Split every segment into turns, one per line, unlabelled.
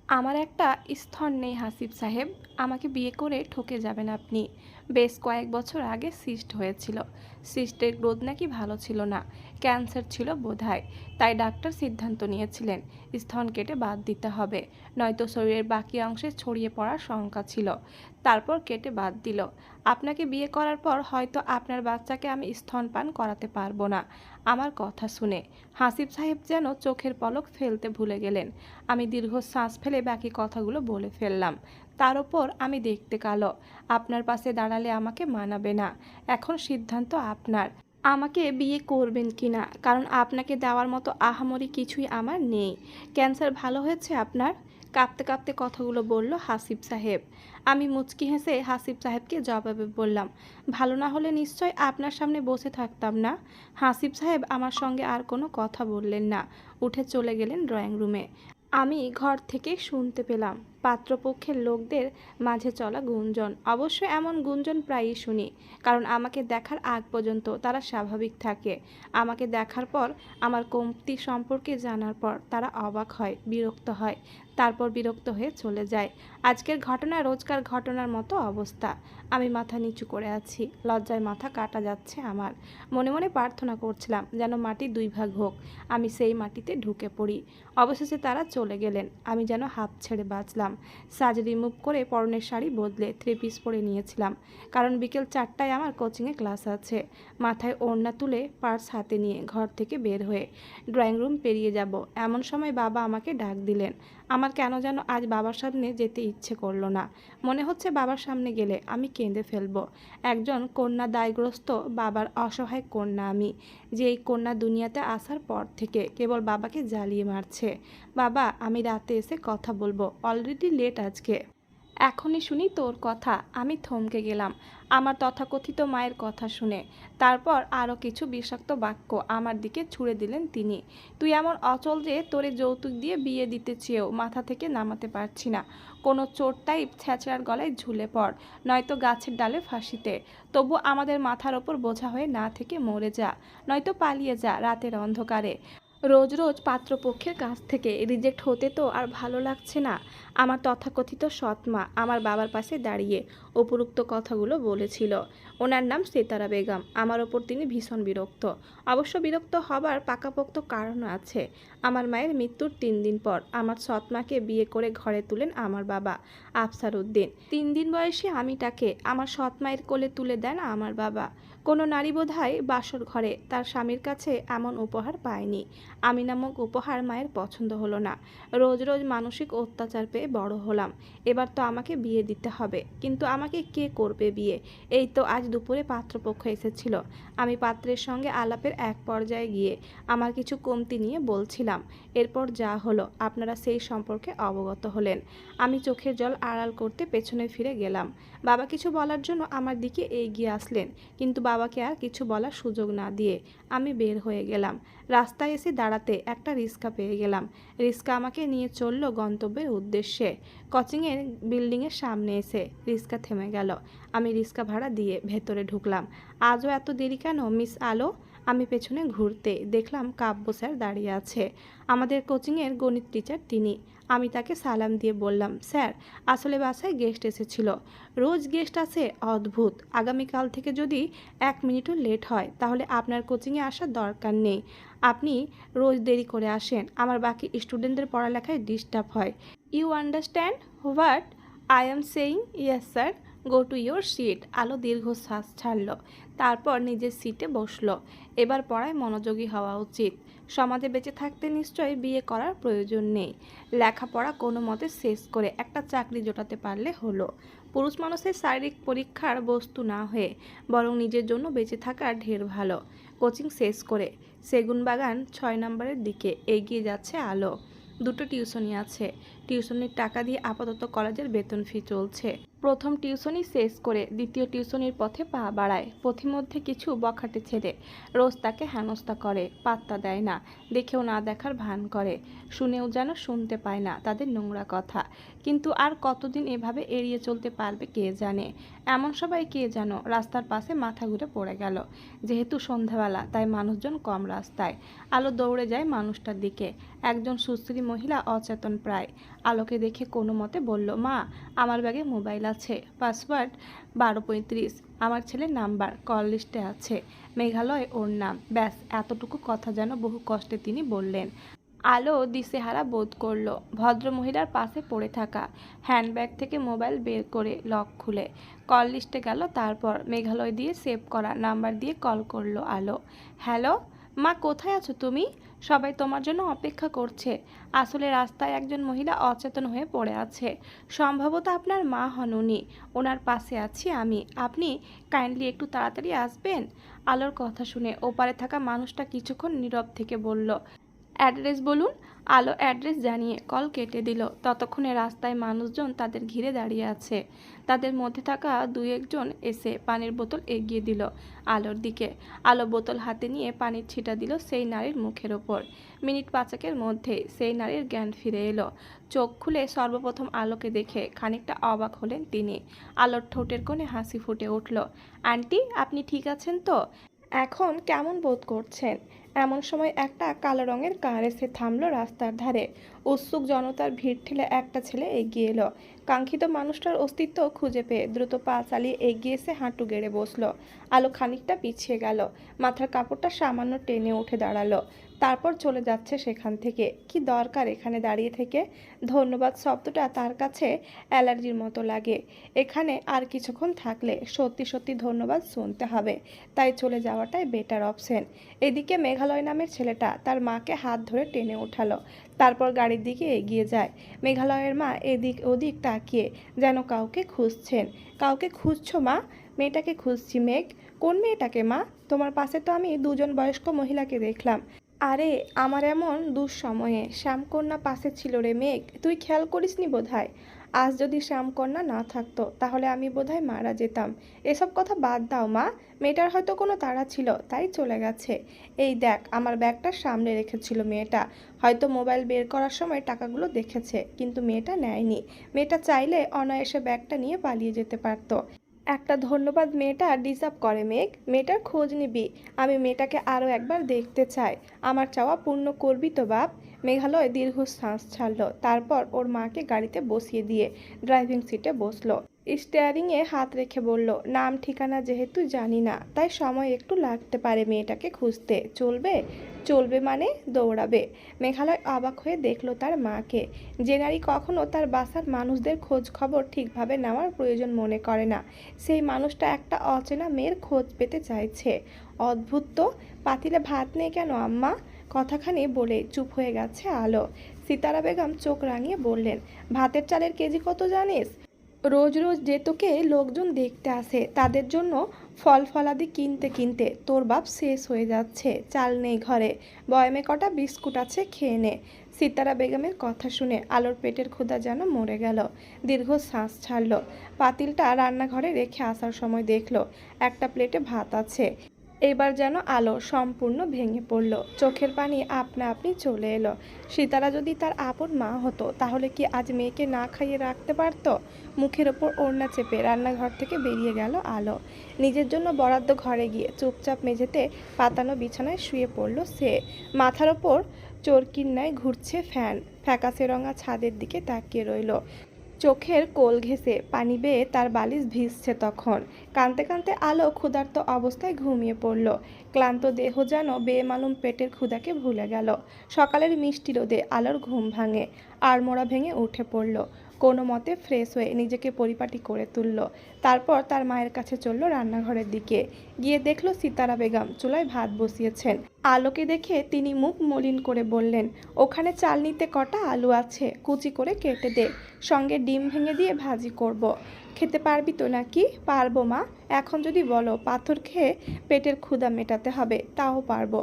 আমার একটা স্থল নেই হাসিব সাহেব। আমাকে বিয়ে করে ঠকে যাবেন আপনি। বেশ কয়েক বছর আগে সিস্ট হয়েছিল। সিস্টের গ্রোথ নাকি ভালো ছিল না, ক্যান্সার ছিল বোধহয়। তাই ডাক্তার সিদ্ধান্ত নিয়েছিলেন স্তন কেটে বাদ দিতে হবে, নয়তো শরীরের বাকি অংশে ছড়িয়ে পড়ার শঙ্কা ছিল। তারপর কেটে বাদ দিল। আপনাকে বিয়ে করার পর হয়তো আপনার বাচ্চাকে আমি স্তনপান করাতে পারবো না। আমার কথা শুনে হাসিব সাহেব যেন চোখের পলক ফেলতে ভুলে গেলেন। আমি দীর্ঘ শ্বাস ফেলে বাকি কথাগুলো বলে ফেললাম। তার ওপর আমি দেখতে কালো। আপনার পাশে দাঁড়ালে আমাকে মানাবে না। এখন সিদ্ধান্ত আপনার, আমাকে বিয়ে করবেন কি না, কারণ আপনাকে দেওয়ার মতো আহামরি কিছুই আমার নেই। ক্যান্সার ভালো হয়েছে আপনার? কাঁপতে কাঁপতে কথাগুলো বলল হাসিব সাহেব। আমি মুচকি হেসে হাসিব সাহেবকে জবাবে বললাম, ভালো না হলে নিশ্চয় আপনার সামনে বসে থাকতাম না। হাসিব সাহেব আমার সঙ্গে আর কোনো কথা বললেন না, উঠে চলে গেলেন ড্রয়িং রুমে। আমি ঘর থেকে শুনতে পেলাম পাত্রপক্ষের লোকদের মাঝে চলা গুঞ্জন। অবশ্য এমন গুঞ্জন প্রায়ই শুনি, কারণ আমাকে দেখার আগ পর্যন্ত তারা স্বাভাবিক থাকে। আমাকে দেখার পর, আমার কমতি সম্পর্কে জানার পর তারা অবাক হয়, বিরক্ত হয়, তারপর বিরক্ত হয়ে চলে যায়। আজকের ঘটনা রোজকার ঘটনার মতো অবস্থা। আমি মাথা নিচু করে আছি, লজ্জায় মাথা কাটা যাচ্ছে আমার। মনে মনে প্রার্থনা করছিলাম যেন মাটি দুই ভাগ হোক, আমি সেই মাটিতে ঢুকে পড়ি। অবশেষে তারা চলে গেলেন। আমি যেন হাঁপ ছেড়ে বাঁচলাম। সাজ রিমুভ করে পরনের শাড়ি বদলে থ্রি পিস পরে নিয়েছিলাম, কারণ বিকেল 4টায় আমার কোচিংয়ে ক্লাস আছে। মাথায় ওড়না তুলে পার্স হাতে নিয়ে ঘর থেকে বের হয়ে ড্রয়িং রুম পেরিয়ে যাব, এমন সময় বাবা আমাকে ডাক দিলেন। আমার কেন যেন আজ বাবার সামনে যেতে ইচ্ছে করলো না। মনে হচ্ছে বাবার সামনে গেলে আমি কেঁদে ফেলবো। একজন কন্যা দায়গ্রস্ত বাবার অসহায় কন্যা আমি, যে এই কন্যা দুনিয়াতে আসার পর থেকে কেবল বাবাকে জ্বালিয়ে মারছে। বাবা, আমি রাতে এসে কথা বলবো, অলরেডি লেট আজকে। এখনই শুনি তোর কথা। আমি থমকে গেলাম আমার তথাকথিত মায়ের কথা শুনে। তারপর আরও কিছু বিষাক্ত বাক্য আমার দিকে ছুড়ে দিলেন তিনি। তুই এমন অচল যে তোরে যৌতুক দিয়ে বিয়ে দিতে চেয়েও মাথা থেকে নামাতে পারছি না। কোনো চোর টাইপ ছ্যাঁচড়ার গলায় ঝুলে পড়, নয়তো গাছের ডালে ফাঁসিতে। তবু আমাদের মাথার ওপর বোঝা হয়ে না থেকে মরে যা, নয়তো পালিয়ে যা রাতের অন্ধকারে। রোজ রোজ পাত্রপক্ষের কাছ থেকে রিজেক্ট হতে তো আর ভালো লাগছে না। আমার তথাকথিত সৎমা আমার বাবার পাশে দাঁড়িয়ে উপরুক্ত কথাগুলো বলেছিল। ওনার নাম সিতারা বেগম। আমার ওপর তিনি ভীষণ বিরক্ত। অবশ্য বিরক্ত হবার পাকাপোক্ত কারণও আছে। আমার মায়ের মৃত্যুর 3 দিন পর আমার সৎমাকে বিয়ে করে ঘরে তুলেন আমার বাবা আফসার উদ্দিন। 3 দিন বয়সী আমিটাকে আমার সৎমায়ের কোলে তুলে দেন আমার বাবা। কোনো নারী বোধহয় বাসর ঘরে তার স্বামীর কাছে এমন উপহার পায়নি। আমি নামক উপহার মায়ের পছন্দ হলো না। রোজ রোজ মানসিক অত্যাচার পেয়ে বড় হলাম। এবার তো আমাকে বিয়ে দিতে হবে, কিন্তু আমাকে কে করবে বিয়ে? এই তো আজ দুপুরে পাত্রপক্ষ এসেছিল। আমি পাত্রের সঙ্গে আলাপের এক পর্যায়ে গিয়ে আমার কিছু কমতি নিয়ে বলছিলাম। এরপর যা হলো আপনারা সেই সম্পর্কে অবগত হলেন। আমি চোখের জল আড়াল করতে পেছনে ফিরে গেলাম। বাবা কিছু বলার জন্য আমার দিকে এগিয়ে আসলেন, কিন্তু বাবাকে আর কিছু বলার সুযোগ না দিয়ে আমি বের হয়ে গেলাম। রাস্তায় এসে দাঁড়াতে একটা রিক্সা পেয়ে গেলাম। রিক্সা আমাকে নিয়ে চলল গন্তব্যের উদ্দেশ্যে। কোচিংয়ের বিল্ডিংয়ের সামনে এসে রিক্সা থেমে গেল। আমি রিক্সা ভাড়া দিয়ে ভেতরে ঢুকলাম। আজও এত দেরি কেন মিস আলো? আমি পেছনে ঘুরতে দেখলাম কাব্য স্যার দাঁড়িয়ে আছে, আমাদের কোচিংয়ের গণিত টিচার তিনি। আমি তাকে সালাম দিয়ে বললাম, স্যার আসলে বাসায় গেস্ট এসেছিল। রোজ গেস্ট আসে, অদ্ভুত। আগামীকাল থেকে যদি 1 মিনিটও লেট হয় তাহলে আপনার কোচিংয়ে আসার দরকার নেই। আপনি রোজ দেরি করে আসেন, আমার বাকি স্টুডেন্টদের পড়ালেখায় ডিস্টার্ব হয়। You understand what I am saying? Yes sir, go to your seat. Alo দীর্ঘশ্বাস ছাড়ল, তারপর নিজের সিটে বসলো। এবার পড়ায় মনোযোগী হওয়া উচিত। সমাজে বেঁচে থাকতে নিশ্চয়ই বিয়ে করার প্রয়োজন নেই। লেখাপড়া কোনো মতে শেষ করে একটা চাকরি জোটাতে পারলে হলো। পুরুষ মানুষের শারীরিক পরীক্ষার বস্তু না হয়ে বরং নিজের জন্য বেঁচে থাকা ঢের ভালো। কোচিং শেষ করে সেগুনবাগান 6 নম্বরের দিকে এগিয়ে যাচ্ছে আলো। দুটো টিউশনি আছে। টিউশনির টাকা দিয়ে আপাতত কলেজের বেতন ফি চলছে। প্রথম টিউশনি শেষ করে দ্বিতীয় টিউশনির পথে পা বাড়ায়। পথিমধ্যে কিছু বখাটে ছেলে রোজ তাকে হেনস্থা করে, পাত্তা দেয় না, দেখেও না দেখার ভান করে, শুনেও যেন শুনতে পায় না তাদের নোংরা কথা। কিন্তু আর কতদিন এভাবে এড়িয়ে চলতে পারবে কে জানে। এমন সবাই কে যেন রাস্তার পাশে মাথা ঘুরে পড়ে গেল। যেহেতু সন্ধ্যাবেলা তাই মানুষজন কম রাস্তায়। আলো দৌড়ে যায় মানুষটার দিকে। একজন সুস্থির মহিলা অচেতন প্রায়। আলোকে দেখে কোনো মতে বলল, মা, আমার ব্যাগে মোবাইল আছে, পাসওয়ার্ড 1235, আমার ছেলের নাম্বার কল লিস্টে আছে, মেঘালয় ওর নাম। ব্যাস, এতটুকু কথা যেন বহু কষ্টে তিনি বললেন। আলো দিশেহারা বোধ করলো। ভদ্রমহিলার পাশে পড়ে থাকা হ্যান্ডব্যাগ থেকে মোবাইল বের করে লক খুলে কল লিস্টে গেল। তারপর মেঘালয় দিয়ে সেভ করা নাম্বার দিয়ে কল করলো আলো। হ্যালো মা, কোথায় আছো তুমি? সবাই তোমার জন্য অপেক্ষা করছে। আসলে রাস্তায় একজন মহিলা অচেতন হয়ে পড়ে আছে। সম্ভবত আপনার মা হন উনি। ওনার পাশে আছি আমি। আপনি কাইন্ডলি একটু তাড়াতাড়ি আসবেন? আলোর কথা শুনে ওপারে থাকা মানুষটা কিছুক্ষণ নীরব থেকে বলল, অ্যাড্রেস বলুন। আলো অ্যাড্রেস জানিয়ে কল কেটে দিল। ততক্ষণে রাস্তায় মানুষজন তাদের ঘিরে দাঁড়িয়ে আছে। তাদের মধ্যে থাকা দুই একজন এসে পানির বোতল এগিয়ে দিল আলোর দিকে। আলো বোতল হাতে নিয়ে পানির ছিটা দিল সেই নারীর মুখের ওপর। মিনিট পাঁচেকের মধ্যে সেই নারীর জ্ঞান ফিরে এলো। চোখ খুলে সর্বপ্রথম আলোকে দেখে খানিকটা অবাক হলেন তিনি। আলোর ঠোঁটের কোণে হাসি ফুটে উঠল। আন্টি, আপনি ঠিক আছেন তো? এখন কেমন বোধ করছেন? এমন সময় একটা কালো রঙের কার এসে থামলো রাস্তার ধারে। উৎসুক জনতার ভিড় ঠেলে একটা ছেলে এগিয়ে এলো। কাঙ্ক্ষিত মানুষটার অস্তিত্ব খুঁজে পেয়ে দ্রুত পা চালিয়ে এগিয়ে এসে হাঁটু গেড়ে বসলো। আলো খানিকটা পিছিয়ে গেল। মাথার কাপড়টা সামান্য টেনে উঠে দাঁড়ালো। তারপর চলে যাচ্ছে সেখান থেকে। কি দরকার এখানে দাঁড়িয়ে থেকে? ধন্যবাদ শব্দটা তার কাছে অ্যালার্জির মতো লাগে। এখানে আর কিছুক্ষণ থাকলে সত্যি সত্যি ধন্যবাদ শুনতে হবে। তাই চলে যাওয়াটাই বেটার অপশন। এদিকে মেঘালয় নামের ছেলেটা তার মাকে হাত ধরে টেনে ওঠালো। তারপর গাড়ির দিকে এগিয়ে যায়। মেঘালয়ের মা এদিক ওদিক তাকিয়ে যেন কাউকে খুঁজছেন। কাউকে খুঁজছো মা? মেয়েটাকে খুঁজছি মেঘ। কোন মেয়েটাকে মা? তোমার পাশে তো আমি দুজন বয়স্ক মহিলাকে দেখলাম। আরে, আমার এমন দুঃসময়ে শ্যামকন্যা পাশে ছিল রে মেঘ, তুই খেয়াল করিসনি বোধহয়। আজ যদি শ্যামকন্যা না থাকতো তাহলে আমি বোধহয় মারা যেতাম। এসব কথা বাদ দাও মা, মেয়েটার হয়তো কোনো তাড়া ছিল তাই চলে গেছে। এই দেখ, আমার ব্যাগটা সামনে রেখেছিল মেয়েটা। হয়তো মোবাইল বের করার সময় টাকাগুলো দেখেছে, কিন্তু মেয়েটা নেয়নি। মেয়েটা চাইলে অনায়াসে ব্যাগটা নিয়ে পালিয়ে যেতে পারতো। একটা ধন্যবাদ মেয়েটা ডিজার্ভ করে মেঘ। মেয়েটার খোঁজ নিবি। আমি মেয়েটাকে আরও একবার দেখতে চাই। আমার চাওয়া পূর্ণ করবি তো বাপ? মেঘালয় দীর্ঘশ্বাস ছাড়ল। তারপর ওর মাকে গাড়িতে বসিয়ে দিয়ে ড্রাইভিং সিটে বসলো। স্টিয়ারিংয়ে হাত রেখে বলল, নাম ঠিকানা যেহেতু জানি না, তাই সময় একটু লাগতে পারে মেয়েটাকে খুঁজতে। চলবে? চলবে মানে দৌড়াবে। মেঘালয় অবাক হয়ে দেখলো তার মাকে। যে নারী কখনো তার বাসার মানুষদের খোঁজ খবর ঠিকভাবে নেওয়ার প্রয়োজন মনে করে না, সেই মানুষটা একটা অচেনা মেয়ের খোঁজ পেতে চাইছে। অদ্ভুত তো। পাতিলে ভাত নেই কেন আম্মা? কথাখানি বলে চুপ হয়ে গেছে আলো। সিতারা বেগম চোখ রাঙিয়ে বললেন, ভাতের চালের কেজি কত জানিস? রোজ রোজ যে তোকে লোকজন দেখতে আসে, তাদের জন্য ফল ফলাদি কিনতে কিনতে তোর বাপ শেষ হয়ে যাচ্ছে। চাল নেই ঘরে, বয়মে কটা বিস্কুট আছে, খেয়ে নে। সিতারা বেগমের কথা শুনে আলোর পেটের ক্ষুধা যেন মরে গেল। দীর্ঘ শ্বাস ছাড়ল। পাতিলটা রান্নাঘরে রেখে আসার সময় দেখলো একটা প্লেটে ভাত আছে। এবার যেন আলো সম্পূর্ণ ভেঙে পড়ল। চোখের পানি আপনা আপনি চলে এলো। সীতারা যদি তার আপন মা হতো তাহলে কি আজ মেয়েকে না খাইয়ে রাখতে পারত? মুখের ওপর ওড়না চেপে রান্নাঘর থেকে বেরিয়ে গেল আলো। নিজের জন্য বরাদ্দ ঘরে গিয়ে চুপচাপ মেঝেতে পাতানো বিছানায় শুয়ে পড়ল সে। মাথার ওপর চরকির ন্যায় ঘুরছে ফ্যান। ফ্যাকাশে রঙা ছাদের দিকে তাকিয়ে রইল। চোখের কোল ঘেঁষে পানি বেয়ে তার বালিশ ভিজছে তখন। কাঁদতে কাঁদতে আলো ক্ষুধার্ত অবস্থায় ঘুমিয়ে পড়ল। ক্লান্ত দেহ যেন বেমালুম পেটের ক্ষুধাকে ভুলে গেল। সকালের মিষ্টি রোদে আলোর ঘুম ভাঙে। আড়মোড়া ভেঙে উঠে পড়ল। কোনো মতে ফ্রেশ হয়ে নিজেকে পরিপাটি করে তুলল। তারপর তার মায়ের কাছে চলল রান্নাঘরের দিকে। গিয়ে দেখল সিতারা বেগম চুলায় ভাত বসিয়েছেন। আলোকে দেখে তিনি মুখ মলিন করে বললেন, ওখানে চালনিতে কটা আলু আছে, কুচি করে কেটে দে। সঙ্গে ডিম ভেঙে দিয়ে ভাজি করব। খেতে পারবি তো নাকি? পারবো মা। এখন যদি বলো পাথর খেয়ে পেটের ক্ষুধা মেটাতে হবে, তাও পারবো।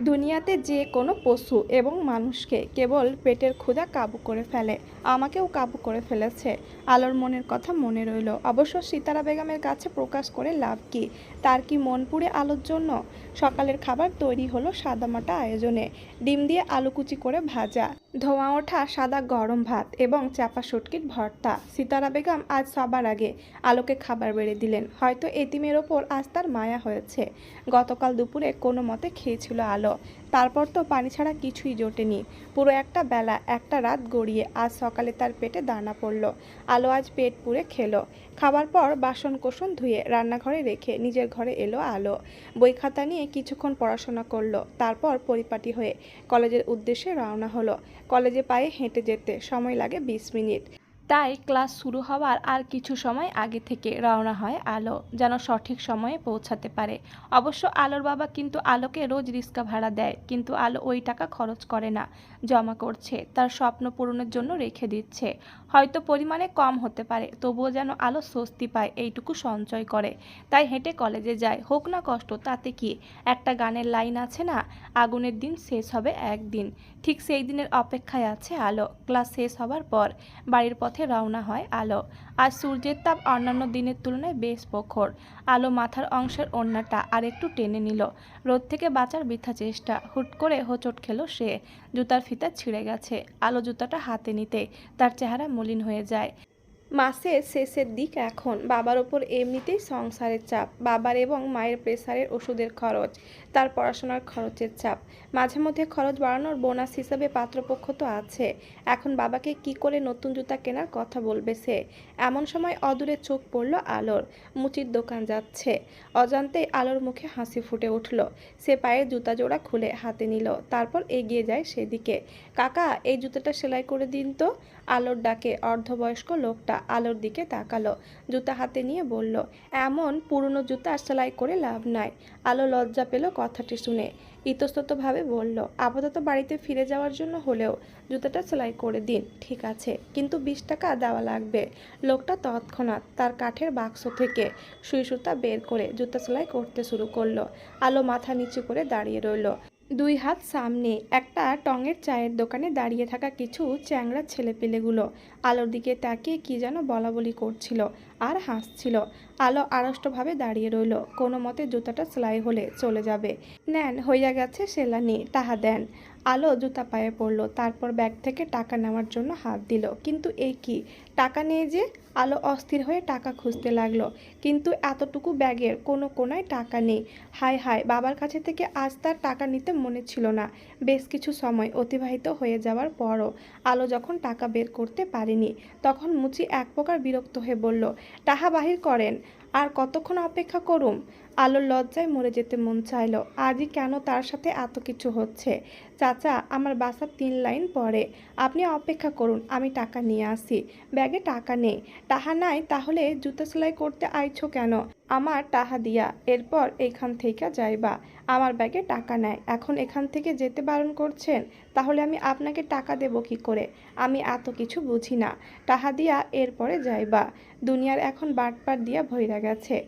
দুনিয়াতে যে কোনো পশু এবং মানুষকে কেবল পেটের ক্ষুধা কাবু করে ফেলে। আমাকেও কাবু করে ফেলেছে। আলোর মনের কথা মনে রইল। অবশ্য সিতারা বেগমের কাছে প্রকাশ করে লাভ কি? তার কি মন পুড়ে আলোর জন্য? সকালের খাবার তৈরি হলো সাদামাটা আয়োজনে। ডিম দিয়ে আলু কুচি করে ভাজা, ধোঁয়া ওঠা সাদা গরম ভাত এবং চাপা শুটকির ভর্তা। সিতারা বেগম আজ সবার আগে আলোকে খাবার বেড়ে দিলেন। হয়তো এতিমের ওপর আজ তার মায়া হয়েছে। গতকাল দুপুরে কোনো মতে খেয়েছিল আলো। আলো। তারপর তো পানি ছাড়া কিছুই জোটেনি। পুরো একটা বেলা, একটা রাত গড়িয়ে আজ সকালে তার পেটে দানা পড়ল। আলো আজ পেট পুরে খেলো। খাবার পর বাসন কোসন ধুয়ে রান্নাঘরে রেখে নিজের ঘরে এলো আলো। বই খাতা নিয়ে কিছুক্ষণ পড়াশোনা করলো, তারপর পরিপাটি হয়ে কলেজের উদ্দেশ্যে রওনা হলো। কলেজে পায়ে হেঁটে যেতে সময় লাগে 20 মিনিট। তাই ক্লাস শুরু হওয়ার আর কিছু সময় আগে থেকে রওনা হয় আলো, যেন সঠিক সময়ে পৌঁছাতে পারে। অবশ্য আলোর বাবা কিন্তু আলোকে রোজ রিক্সা ভাড়া দেয়, কিন্তু আলো ওই টাকা খরচ করে না, জমা করছে, তার স্বপ্ন পূরণের জন্য রেখে দিচ্ছে। হয়তো পরিমাণে কম হতে পারে, তবুও যেন আলো স্বস্তি পায় এইটুকু সঞ্চয় করে। তাই হেঁটে কলেজে যায়, হোক না কষ্ট তাতে কি। একটা গানের লাইন আছে না, আগুনের দিন শেষ হবে একদিন, ঠিক সেই দিনের অপেক্ষায় আছে আলো। ক্লাস শেষ হবার পর বাড়ির পথে রওনা হয় আলো। আজ সূর্যের তাপ অন্যান্য দিনের তুলনায় বেশ প্রখর। আলো মাথার অংশের ওড়নাটা আর একটু টেনে নিল। রোদ থেকে বাঁচার বৃথা চেষ্টা। হুট করে হোঁচট খেল সে। জুতার ফিতা ছিঁড়ে গেছে। আলো জুতাটা হাতে নিতে তার চেহারা মলিন হয়ে যায়। মাসের শেষের দিক এখন। বাবার ওপর এমনিতেই সংসারের চাপ, বাবার এবং মায়ের প্রেসারের ওষুধের খরচ, তার পড়াশোনার খরচের চাপ, মাঝে মধ্যে খরচ বাড়ানোর বোনাস হিসাবে পাত্রপক্ষ তো আছে। এখন বাবাকে কি করে নতুন জুতা কেনার কথা বলবে সে। এমন সময় অদূরে চোখ পড়ল আলোর। মুচির দোকান যাচ্ছে। অজান্তেই আলোর মুখে হাসি ফুটে উঠল। সে পায়ের জুতা জোড়া খুলে হাতে নিল, তারপর এগিয়ে যায় সেদিকে। কাকা, এই জুতাটা সেলাই করে দিন তো। আলোর ডাকে অর্ধবয়স্ক লোকটা আলোর দিকে তাকালো, জুতা হাতে নিয়ে বলল, এমন পুরনো জুতা সেলাই করে লাভ নাই। আলো লজ্জা পেল কথাটি শুনে, ইতস্ততভাবে বলল, আপাতত বাড়িতে ফিরে যাওয়ার জন্য হলেও জুতাটা সেলাই করে দিন। ঠিক আছে, কিন্তু 20 টাকা দেওয়া লাগবে। লোকটা তৎক্ষণাৎ তার কাঠের বাক্স থেকে সুই সুতা বের করে জুতা সেলাই করতে শুরু করলো। আলো মাথা নিচু করে দাঁড়িয়ে রইল, দুই হাত সামনে। একটা টঙের চায়ের দোকানে দাঁড়িয়ে থাকা কিছু চ্যাংড়া ছেলেপিলেগুলো আলোর দিকে তাকিয়ে কি যেন বলাবলি করছিল আর হাসছিল। আলো আড়ষ্টভাবে দাঁড়িয়ে রইল। কোনো মতে জুতাটা সেলাই হলে চলে যাবে। নেন, হইয়া গেছে সেলানি, টাহা দেন। আলো জুতা পায়ে পড়ল, তারপর ব্যাগ থেকে টাকা নেওয়ার জন্য হাত দিল। কিন্তু এই কি, টাকা নেই যে। আলো অস্থির হয়ে টাকা খুঁজতে লাগলো, কিন্তু এতটুকু ব্যাগের কোনো কোনায় টাকা নেই। হায় হায়, বাবার কাছে থেকে আজ তার টাকা নিতে মনে ছিল না। বেশ কিছু সময় অতিবাহিত হয়ে যাওয়ার পরও আলো যখন টাকা বের করতে পারেনি, তখন মুচি এক প্রকার বিরক্ত হয়ে বলল, টাহা বাহির করেন, আর কতক্ষণ অপেক্ষা করুম। আলোর লজ্জায় মরে যেতে মন চাইল। আজই কেন তার সাথে এত কিছু হচ্ছে। চাচা, আমার বাসার 3 লাইন পরে, আপনি অপেক্ষা করুন, আমি টাকা নিয়ে আসি। ব্যাগে টাকা নেই। টাহা নাই তাহলে জুতা সেলাই করতে আইছো কেন? আমার টাহা দিয়া এরপর এইখান থেকে যাইবা। আমার ব্যাগে টাকা নাই, এখন এখান থেকে যেতে বারণ করছেন? তাহলে আমি আপনাকে টাকা দেব কি করে? আমি এত কিছু বুঝি না। টাহা দিয়া এরপরে যাইবা। দুনিয়ার এখন বাটপার দিয়া ভইরা গেছে।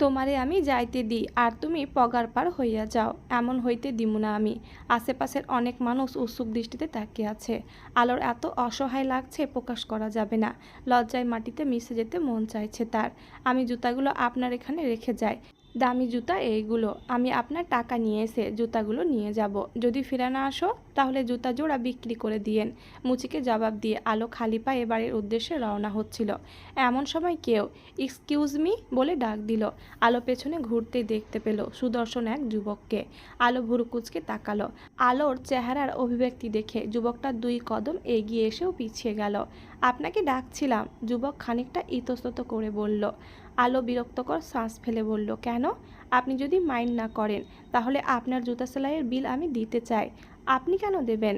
তোমারে আমি যাইতে দিই আর তুমি পগার পার হইয়া যাও, এমন হইতে দিমু না আমি। আশেপাশের অনেক মানুষ উৎসুক দৃষ্টিতে তাকিয়ে আছে। আলোর এত অসহায় লাগছে প্রকাশ করা যাবে না। লজ্জায় মাটিতে মিশে যেতে মন চাইছে তার। আমি জুতাগুলো আপনার এখানে রেখে যাই। দামি জুতা এইগুলো। আমি আপনার টাকা নিয়ে এসে জুতাগুলো নিয়ে যাব। যদি ফিরে না আসো তাহলে জুতা জোড়া বিক্রি করে দিয়েন। মুচিকে জবাব দিয়ে আলো খালি পায়ে বাড়ির উদ্দেশ্যে রওনা হচ্ছিল। এমন সময় কেউ এক্সকিউজ মি বলে ডাক দিল। আলো পেছনে ঘুরতেই দেখতে পেল সুদর্শন এক যুবককে। আলো ভুরু কুঁচকে তাকালো। আলোর চেহারার অভিব্যক্তি দেখে যুবকটা 2 কদম এগিয়ে এসেও পিছিয়ে গেল। আপনাকে ডাকছিলাম, যুবক খানিকটা ইতস্তত করে বলল। আলো বিরক্তকর শ্বাস ফেলে বলল, কেন? আপনি যদি মাইন্ড না করেন তাহলে আপনার জুতা সেলাইয়ের বিল আমি দিতে চাই। আপনি কেন দেবেন?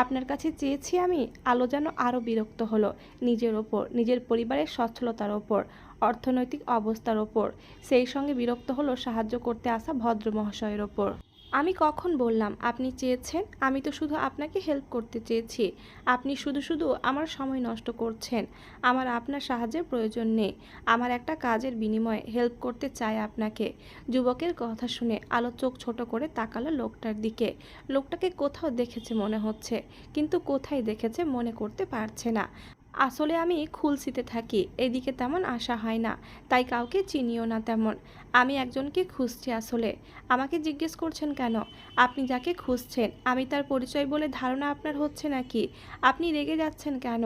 আপনার কাছে চেয়েছি আমি। আলো যেন আরও বিরক্ত হলো, নিজের ওপর, নিজের পরিবারের সচ্ছলতার ওপর, অর্থনৈতিক অবস্থার ওপর, সেই সঙ্গে বিরক্ত হলো সাহায্য করতে আসা ভদ্র মহাশয়ের ওপর। আমি কখন বললাম আপনি চেয়েছেন? আমি তো শুধু আপনাকে হেল্প করতে চেয়েছি। আপনি শুধু শুধু আমার সময় নষ্ট করছেন। আমার আপনার সাহায্যের প্রয়োজন নেই। আমার একটা কাজের বিনিময়ে হেল্প করতে চাই আপনাকে। যুবকের কথা শুনে আলো চোখ ছোট করে তাকালো লোকটার দিকে। লোকটাকে কোথাও দেখেছে মনে হচ্ছে, কিন্তু কোথায় দেখেছে মনে করতে পারছে না। আসলে আমি খুলশিতে থাকি, এদিকে তেমন আসা হয় না, তাই কাউকে চিনিও না তেমন। আমি একজনকে খুঁজছি আসলে। আমাকে জিজ্ঞেস করছেন কেন? আপনি যাকে খুঁজছেন আমি তার পরিচয় বলে ধারণা আপনার হচ্ছে নাকি? আপনি রেগে যাচ্ছেন কেন?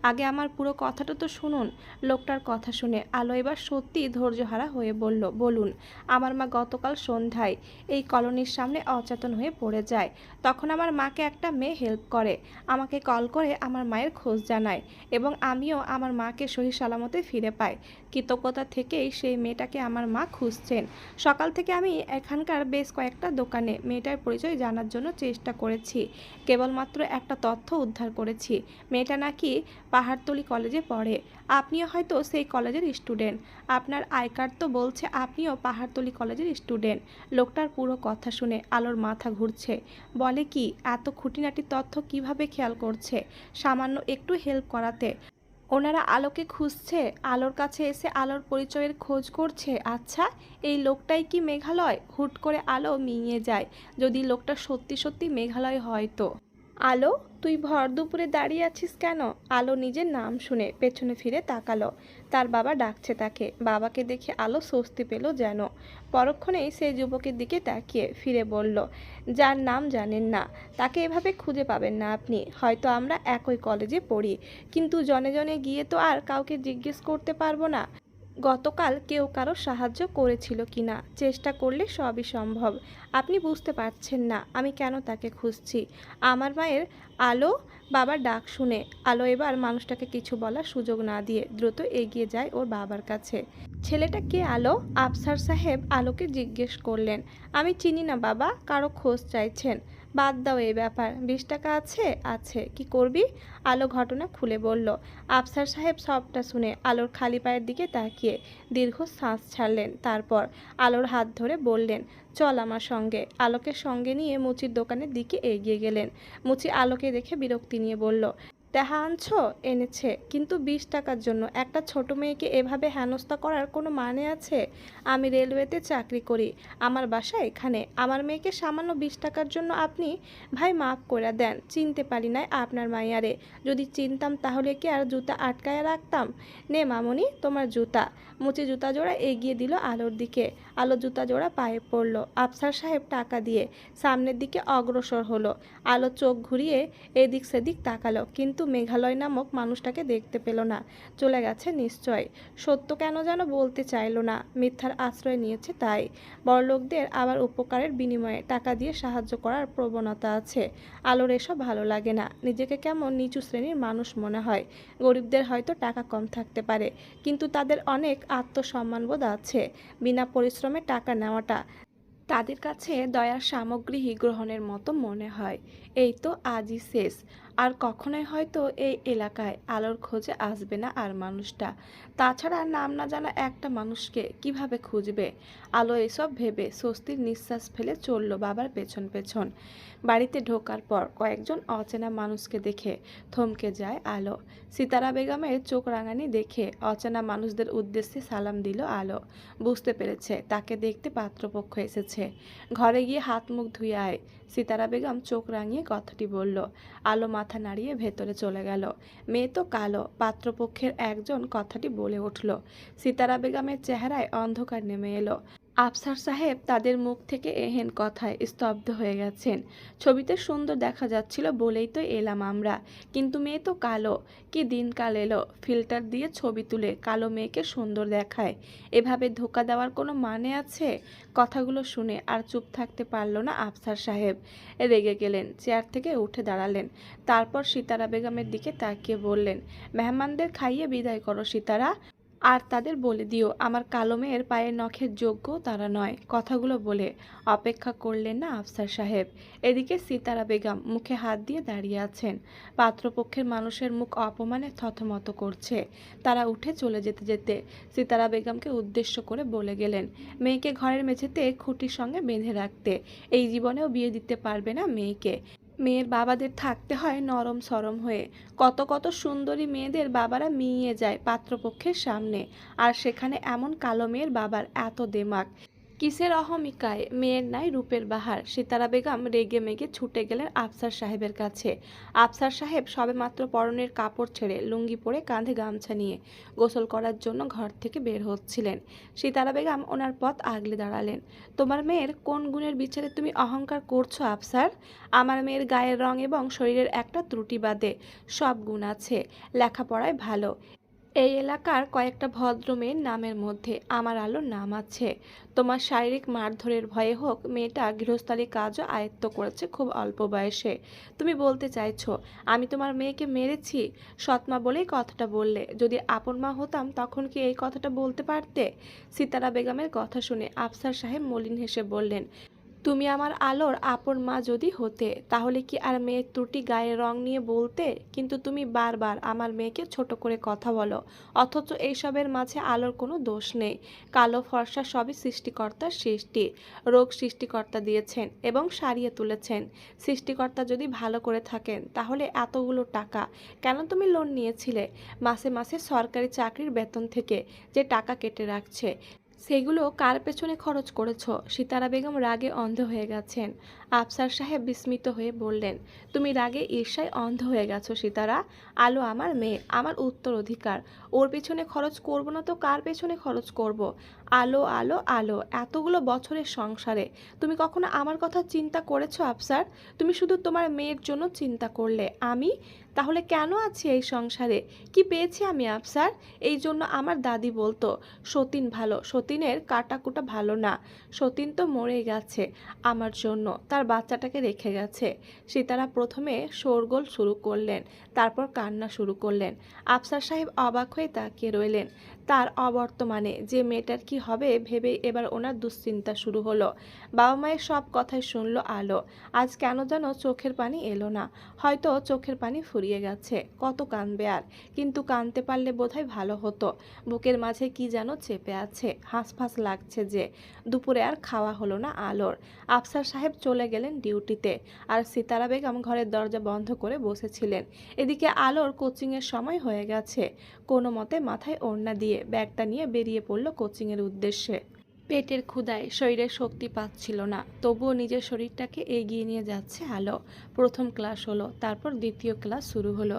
আগে আমার পুরো কথাটা তো শুনুন। লোকটার কথা শুনে আলো এবার সত্যিই ধৈর্যহারা হয়ে বলল, বলুন। আমার মা গতকাল সন্ধ্যায় এই কলোনির সামনে অচেতন হয়ে পড়ে যায়। তখন আমার মাকে একটা মেয়ে হেল্প করে, আমাকে কল করে আমার মায়ের খোঁজ জানায় এবং আমিও আমার মাকে সহি সালামতে ফিরে পাই। কৃতজ্ঞতা থেকেই সেই মেয়েটাকে আমার মা খুঁজছেন। সকাল থেকে আমি এখানকার বেশ কয়েকটা দোকানে মেয়েটার পরিচয় জানার জন্য চেষ্টা করেছি। কেবলমাত্র একটা তথ্য উদ্ধার করেছি, মেয়েটা নাকি পাহাড়তলি কলেজে পড়ে। আপনিও হয়তো সেই কলেজের স্টুডেন্ট। আপনার আই কার্ড তো বলছে আপনিও পাহাড়তলি কলেজের স্টুডেন্ট। লোকটার পুরো কথা শুনে আলোর মাথা ঘুরছে। বলে কি, এত খুঁটিনাটি তথ্য কিভাবে খেয়াল করছে? সামান্য একটু হেল্প করাতে ওনারা আলোকে খুঁজছে, আলোর কাছে এসে আলোর পরিচয়ের খোঁজ করছে। আচ্ছা, এই লোকটাই কি মেঘালয়? হুট করে আলো মিইয়ে যায়। যদি লোকটা সত্যি সত্যি মেঘালয় হয় তো। আলো, তুই ভর দুপুরে দাঁড়িয়ে আছিস কেন? আলো নিজের নাম শুনে পেছনে ফিরে তাকালো। তার বাবা ডাকছে তাকে। বাবাকে দেখে আলো স্বস্তি পেল যেন। পরক্ষণেই সেই যুবকের দিকে তাকিয়ে ফিরে বলল, যার নাম জানেন না তাকে এভাবে খুঁজে পাবেন না আপনি। হয়তো আমরা একই কলেজে পড়ি, কিন্তু জনে জনে গিয়ে তো আর কাউকে জিজ্ঞেস করতে পারবো না গতকাল কেউ কারো সাহায্য করেছিল কিনা। চেষ্টা করলে সবই সম্ভব। আপনি বুঝতে পারছেন না আমি কেন তাকে খুঁজছি। আমার মায়ের। আলো, বাবার ডাক শুনে আলো এবার মানুষটাকে কিছু বলার সুযোগ না দিয়ে দ্রুত এগিয়ে যায় ওর বাবার কাছে। ছেলেটা কে আলো? আফসার সাহেব আলোকে জিজ্ঞেস করলেন। আমি চিনি না বাবা, কারো খোঁজ চাইছেন। বাদ দাও এই ব্যাপার। 20 টাকা আছে? আছে, কি করবি? আলো ঘটনা খুলে বলল। আফসার সাহেব সবটা শুনে আলোর খালি পায়ের দিকে তাকিয়ে দীর্ঘ শ্বাস ছাড়লেন। তারপর আলোর হাত ধরে বললেন, চল আমার সঙ্গে। আলোকে সঙ্গে নিয়ে মুচির দোকানের দিকে এগিয়ে গেলেন। মুচি আলোকে দেখে বিরক্তি নিয়ে বলল, তেহা আনছো? এনেছে, কিন্তু 20 টাকার জন্য একটা ছোট মেয়েকে এভাবে হেনস্থা করার কোনো মানে আছে? আমি রেলওয়েতে চাকরি করি, আমার বাসা এখানে। আমার মেয়েকে সামান্য 20 টাকার জন্য আপনি? ভাই মাফ করে দেন, চিনতে পারি নাই আপনার মাইয়ারে। যদি চিনতাম তাহলে কি আর জুতা আটকায় রাখতাম? নে মামনি, তোমার জুতা। মুচি জুতা জোড়া এগিয়ে দিল আলোর দিকে। আলো জুতা জোড়া পায়ে পড়ল। আফসার সাহেব টাকা দিয়ে সামনের দিকে অগ্রসর হলো। আলো চোখ ঘুরিয়ে এদিক সেদিক তাকালো, কিন্তু মেঘালয় নামক মানুষটাকে দেখতে পেল না। চলে গেছে নিশ্চয়। সত্য কেন যেন বলতে চাইল না, মিথ্যার আশ্রয় নিয়েছে তাই। বড়লোকদের আবার উপকারের বিনিময়ে টাকা দিয়ে সাহায্য করার প্রবণতা আছে। আলোর এসব ভালো লাগে না। নিজেকে কেমন নিচু শ্রেণীর মানুষ মনে হয়। গরিবদের হয়তো টাকা কম থাকতে পারে, কিন্তু তাদের অনেক আত্মসম্মানবোধ আছে। বিনা পরিশ্রমে টাকা নেওয়াটা তাদের কাছে দয়ার সামগ্রী গ্রহণের মতো মনে হয়। এই তো আজই শেষ। আর কখনোই হয়তো এই এলাকায় আলোর খোঁজে আসবে না আর মানুষটা। তাছাড়া নাম না জানা একটা মানুষকে কিভাবে খুঁজবে? আলো এসব ভেবে স্বস্তির নিঃশ্বাস ফেলে চলল বাবার পেছন পেছন। বাড়িতে ঢোকার পর কয়েকজন অচেনা মানুষকে দেখে থমকে যায় আলো। সিতারা বেগমের চোখ রাঙানি দেখে অচেনা মানুষদের উদ্দেশ্যে সালাম দিল আলো। বুঝতে পেরেছে তাকে দেখতে পাত্রপক্ষ এসেছে। ঘরে গিয়ে হাত মুখ ধুয়ে আয়, সিতারা বেগম চোখ রাঙিয়ে কথাটি বলল। আলো মাথা নাড়িয়ে ভেতরে চলে গেল। মেয়ে তো কালো, পাত্রপক্ষের একজন কথাটি বলে উঠল। সিতারা বেগমের চেহারায় অন্ধকার নেমে এলো। আফসার সাহেব তাদের মুখ থেকে এহেন কথায় স্তব্ধ হয়ে গেছেন। ছবিতে সুন্দর দেখা যাচ্ছিল বলেই তো এলাম আমরা, কিন্তু মেয়ে তো কালো। কি দিনকাল এলো, ফিল্টার দিয়ে ছবি তুলে কালো মেয়েকে সুন্দর দেখায়। এভাবে ধোকা দেওয়ার কোনো মানে আছে? কথাগুলো শুনে আর চুপ থাকতে পারল না আফসার সাহেব। রেগে গেলেন, চেয়ার থেকে উঠে দাঁড়ালেন। তারপর সিতারা বেগমের দিকে তাকিয়ে বললেন, মেহমানদের খাইয়ে বিদায় করো সিতারা। আর তাদের বলে দিও আমার কালো মেয়ের পায়ের নখের যোগ্য তারা নয়। কথাগুলো বলে অপেক্ষা করলেন না আফসার সাহেব। এদিকে সিতারা বেগম মুখে হাত দিয়ে দাঁড়িয়ে আছেন। পাত্রপক্ষের মানুষের মুখ অপমানে থতমত করছে। তারা উঠে চলে যেতে যেতে সিতারা বেগমকে উদ্দেশ্য করে বলে গেলেন, মেয়েকে ঘরের মেঝেতে খুঁটির সঙ্গে বেঁধে রাখতে। এই জীবনেও বিয়ে দিতে পারবে না মেয়েকে। মেয়ের বাবাদের থাকতে হয় নরম সরম হয়ে। কত কত সুন্দরী মেয়েদের বাবারা মিইয়ে যায় পাত্রপক্ষের সামনে, আর সেখানে এমন কালো মেয়ের বাবার এত দেমাক। কিসের অহমিকায় মেয়ের নাই রূপের বাহার। সিতারা বেগম রেগে মেগে ছুটে গেলেন আফসার সাহেবের কাছে। আফসার সাহেব সবেমাত্র পরনের কাপড় ছেড়ে লুঙ্গি পরে কাঁধে গামছা নিয়ে গোসল করার জন্য ঘর থেকে বের হচ্ছিলেন। সিতারা বেগম ওনার পথ আগলে দাঁড়ালেন। তোমার মেয়ের কোন গুণের বিচারে তুমি অহংকার করছো আফসার? আমার মেয়ের গায়ের রং এবং শরীরের একটা ত্রুটি বাদে সব গুণ আছে। লেখাপড়ায় ভালো। এই এলাকার কয়েকটা ভদ্র মেয়ের নামের মধ্যে আমার আলোর নাম আছে। তোমার শারীরিক মারধরের ভয়ে হোক, মেয়েটা গৃহস্থালী কাজও আয়ত্ত করেছে খুব অল্প বয়সে। তুমি বলতে চাইছো আমি তোমার মেয়েকে মেরেছি? সৎমা বলেই কথাটা বললে। যদি আপন মা হতাম তখন কি এই কথাটা বলতে পারতে? সিতারা বেগমের কথা শুনে আফসার সাহেব মলিন হেসে বললেন, তুমি আমার আলোর আপন মা যদি হতে তাহলে কি আর মেয়ের ত্রুটি গায়ের রং নিয়ে বলতে? কিন্তু তুমি বারবার আমার মেয়েকে ছোট করে কথা বলো, অথচ এইসবের মাঝে আলোর কোনো দোষ নেই। কালো ফর্সা সবই সৃষ্টিকর্তার সৃষ্টি। রোগ সৃষ্টিকর্তা দিয়েছেন এবং সারিয়ে তুলেছেন। সৃষ্টিকর্তা যদি ভালো করে থাকেন তাহলে এতগুলো টাকা কেন তুমি লোন নিয়েছিলে? মাসে মাসে সরকারি চাকরির বেতন থেকে যে টাকা কেটে রাখছে সেগুলো কার পেছনে খরচ করেছো? সিতারা বেগম রাগে অন্ধ হয়ে গেছেন। আফসার সাহেব বিস্মিত হয়ে বললেন, তুমি রাগে ঈর্ষায় অন্ধ হয়ে গেছো সিতারা? আলো আমার মেয়ে, আমার উত্তরাধিকার। ওর পেছনে খরচ করব না তো কার পেছনে খরচ করব? আলো আলো আলো, এতগুলো বছরের সংসারে তুমি কখনো আমার কথা চিন্তা করেছো আফসার? তুমি শুধু তোমার মেয়ের জন্য চিন্তা করলে। আমি তাহলে কেন আছি এই সংসারে? কি পেয়েছি আমি আফসার? এই জন্য আমার দাদি বলতো সতীন ভালো, সতীনের কাটাকুটা ভালো না। সতীন তো মরে গেছে আমার জন্য, তার বাচ্চাটাকে রেখে গেছে। সিতারা প্রথমে শোরগোল শুরু করলেন, তারপর কান্না শুরু করলেন। আফসার সাহেব অবাক হয়ে তাকিয়ে রইলেন। তার অবর্তমানে যে মেয়েটার কি হবে ভেবেই এবার ওনার দুশ্চিন্তা শুরু হলো। বাবা মায়ের সব কথাই শুনলো আলো। আজ কেন যেন চোখের পানি এলো না। হয়তো চোখের পানি ফুরিয়ে গেছে। কত কাঁদবে আর, কিন্তু কাঁদতে পারলে বোধহয় ভালো হতো। বুকের মাঝে কি যেন চেপে আছে, হাঁসফাঁস লাগছে যে। দুপুরে আর খাওয়া হলো না আলোর। আফসার সাহেব চলে গেলেন ডিউটিতে, আর সিতারা বেগম ঘরের দরজা বন্ধ করে বসেছিলেন। এদিকে আলোর কোচিংয়ের সময় হয়ে গেছে। কোনো মতে মাথায় ওড়না দিয়ে ব্যাগটা নিয়ে বেরিয়ে পড়ল কোচিংয়ের উদ্দেশ্যে। পেটের ক্ষুধায় শরীরে শক্তি পাচ্ছিল না, তবুও নিজের শরীরটাকে এগিয়ে নিয়ে যাচ্ছে আলো। প্রথম ক্লাস হলো, তারপর দ্বিতীয় ক্লাস শুরু হলো।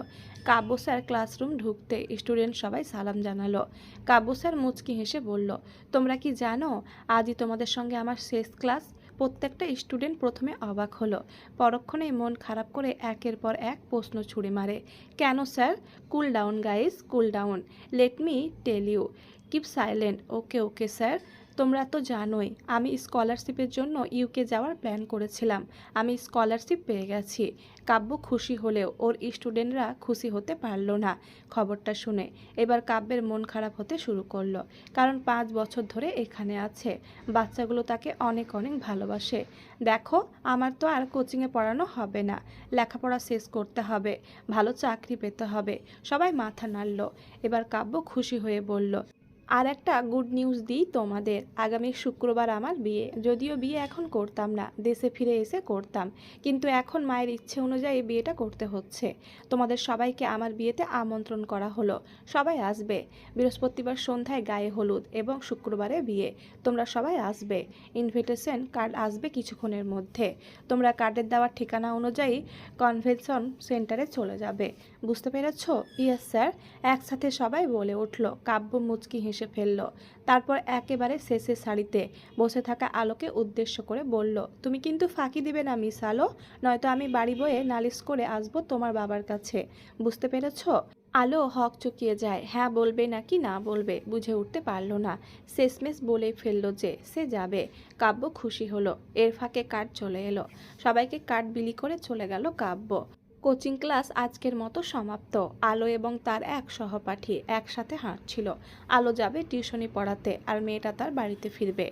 কাব্য স্যার ক্লাসরুম ঢুকতে স্টুডেন্ট সবাই সালাম জানালো। কাব্য স্যার মুচকি হেসে বলল, তোমরা কি জানো আজই তোমাদের সঙ্গে আমার শেষ ক্লাস? প্রত্যেকটা স্টুডেন্ট প্রথমে অবাক হলো, পরক্ষণেই মন খারাপ করে একের পর এক প্রশ্ন ছুড়ে মারে। কেন sir? Cool down guys, cool down. Let me tell you. Keep silent. Okay okay sir. তোমরা তো জানোই আমি স্কলারশিপের জন্য ইউকে যাওয়ার প্ল্যান করেছিলাম। আমি স্কলারশিপ পেয়ে গেছি। কাব্য খুশি হলেও ওর স্টুডেন্টরা খুশি হতে পারলো না খবরটা শুনে। এবার কাব্যের মন খারাপ হতে শুরু করলো, কারণ 5 বছর ধরে এখানে আছে। বাচ্চাগুলো তাকে অনেক অনেক ভালোবাসে। দেখো, আমার তো আর কোচিংয়ে পড়ানো হবে না। লেখাপড়া শেষ করতে হবে, ভালো চাকরি পেতে হবে। সবাই মাথা নাড়ল। এবার কাব্য খুশি হয়ে বলল, আর একটা গুড নিউজ দিই তোমাদের, আগামী শুক্রবার আমার বিয়ে। যদিও বিয়ে এখন করতাম না, দেশে ফিরে এসে করতাম, কিন্তু এখন মায়ের ইচ্ছে অনুযায়ী বিয়েটা করতে হচ্ছে। তোমাদের সবাইকে আমার বিয়েতে আমন্ত্রণ করা হলো, সবাই আসবে। বৃহস্পতিবার সন্ধ্যায় গায়ে হলুদ এবং শুক্রবারে বিয়ে। তোমরা সবাই আসবে। ইনভিটেশন কার্ড আসবে কিছুক্ষণের মধ্যে। তোমরা কার্ডের দেওয়ার ঠিকানা অনুযায়ী কনভেনশন সেন্টারে চলে যাবে। বুঝতে পেরেছ? ইয়েস স্যার, একসাথে সবাই বলে উঠল। কাব্য মুচকি হেসে ফেলল। তারপর একেবারে শেষের সারিতে বসে থাকা আলোকে উদ্দেশ্য করে বলল, তুমি কিন্তু ফাঁকি দিবে না মিস আলো, নয়তো আমি বাড়ি বয়ে নালিশ করে আসবো তোমার বাবার কাছে। বুঝতে পেরেছ? আলো হক চুকিয়ে যায়, হ্যাঁ বলবে নাকি না বলবে বুঝে উঠতে পারল না। শেষমেশ বলেই ফেলল যে সে যাবে। কাব্য খুশি হলো। এর ফাঁকে কার্ড চলে এলো। সবাইকে কার্ড বিলি করে চলে গেল কাব্য। কোচিং ক্লাস আজকের মতো সমাপ্ত। আলো এবং তার এক সহপাঠী একসাথে হাঁটছিল। আলো যাবে টিউশনি পড়াতে, আর মেয়েটা তার বাড়িতে ফিরবে।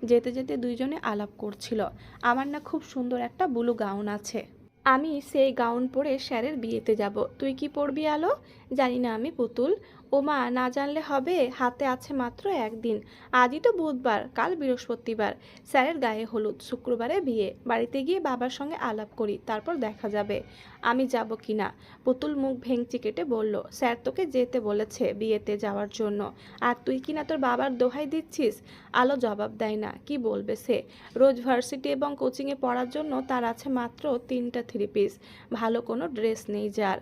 যেতে যেতে দুইজনে আলাপ করছিল, আমার না খুব সুন্দর একটা ব্লু গাউন আছে, আমি সেই গাউন পরে স্যারের বিয়েতে যাব, তুই কি পরবি আলো? জানি না আমি পুতুল। ওমা, না জানলে হবে, হাতে আছে মাত্র একদিন। আজই তো বুধবার, কাল বৃহস্পতিবার, স্যারের গায়ে হলুদ, শুক্রবারে বিয়ে। বাড়িতে গিয়ে বাবার সঙ্গে আলাপ করি, তারপর দেখা যাবে আমি যাব কি না। পুতুল মুখ ভেঙচি কেটে বলল, স্যার তোকে যেতে বলেছে বিয়েতে যাওয়ার জন্য, আর তুই কিনা তোর বাবার দোহাই দিচ্ছিস। আলো জবাব দেয় না, কি বলবে সে। রোজ ভার্সিটি এবং কোচিংয়ে পড়ার জন্য তার আছে মাত্র 3টা থ্রি পিস, ভালো কোনো ড্রেস নেই যার।